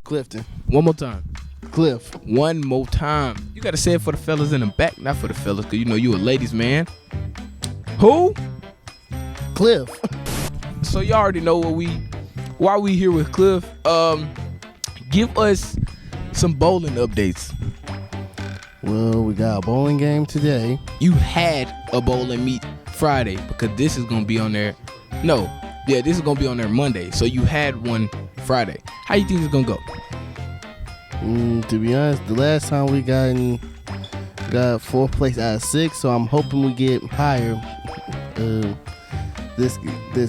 Clifton. One more time. Cliff. One more time. You gotta say it for the fellas in the back, not for the fellas, cause you know you a ladies man. Who? Cliff. So you already know why we here with Cliff. Give us some bowling updates. Well, we got a bowling game today. You had a bowling meet Friday because this is gonna be on there. This is gonna be on there Monday. So you had one Friday. How you think it's gonna go? To be honest, the last time we got 4th place out of 6, so I'm hoping we get higher this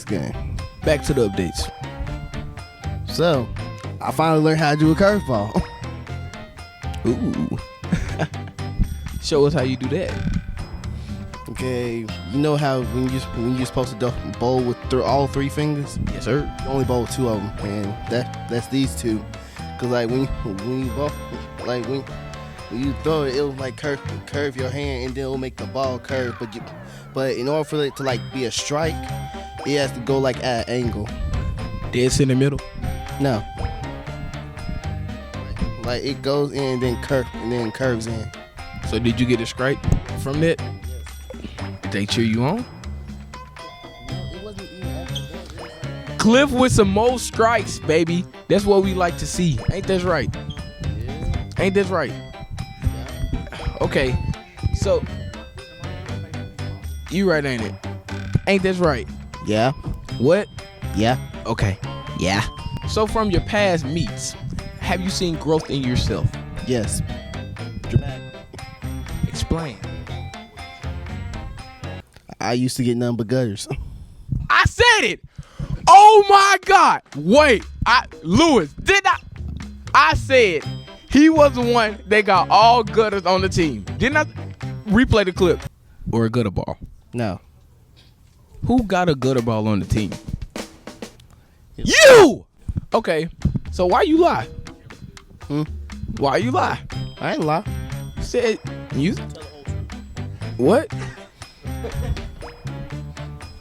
game. Back to the updates. So, I finally learned how to do a curveball. Ooh. Show us how you do that. Okay, you know how when you're supposed to bowl with all 3 fingers? Yes, sir. You only bowl 2 of them, and that's these 2. Cause like when you bowl, like when you throw it, it'll like curve your hand, and then it'll make the ball curve. But in order for it to like be a strike, it has to go like at an angle. Dead in the middle. No. Like it goes in and then curves in. So did you get a strike from that? Yes. Did they cheer you on? It wasn't even after that. Cliff with some more strikes, baby. That's what we like to see. Ain't that right? Yeah. Ain't that right? Okay. So you right, ain't it? Ain't that right? Yeah. What? Yeah. Okay. Yeah. So from your past meets, have you seen growth in yourself? Yes. Dramatic. Explain. I used to get nothing but gutters. I said it. Oh my God. Wait. Lewis, did I said he was the one that got all gutters on the team. Didn't I replay the clip? Or a gutter ball? No. Who got a gutter ball on the team? You! Okay. So why you lie? Why you lie? I ain't lie. Said you. What?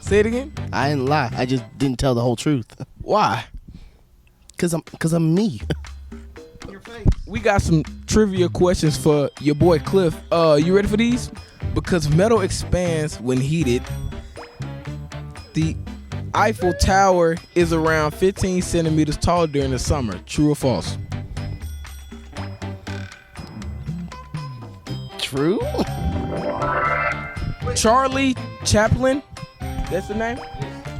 Say it again. I didn't lie. I just didn't tell the whole truth. Why? Cause I'm me. We got some trivia questions for your boy Cliff. You ready for these? Because metal expands when heated. The Eiffel Tower is around 15 centimeters tall during the summer. True or false? True? Charlie Chaplin, that's the name?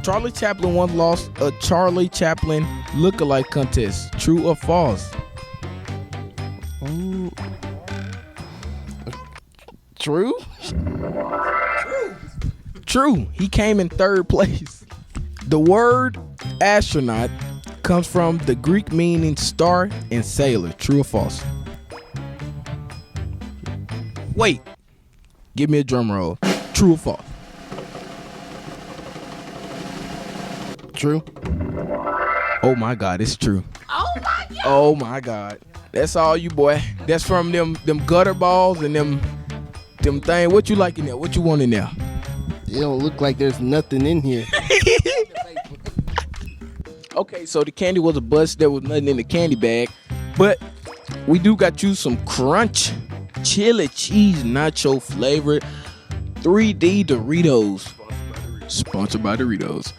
Charlie Chaplin once lost a Charlie Chaplin lookalike contest. True or false? True? True. He came in 3rd place. The word astronaut comes from the Greek meaning star and sailor. True or false? Wait. Give me a drum roll. True or false? True. Oh my God, it's true. Oh my God. Oh my God. That's all you, boy. That's from them gutter balls and them thing. What you like in there? What you want in there? It don't look like there's nothing in here. Okay, so the candy was a bust. There was nothing in the candy bag. But we do got you some crunch chili cheese nacho flavored 3D Doritos. Sponsored by Doritos.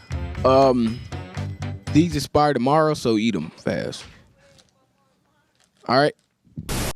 These expire tomorrow, so eat them fast. All right.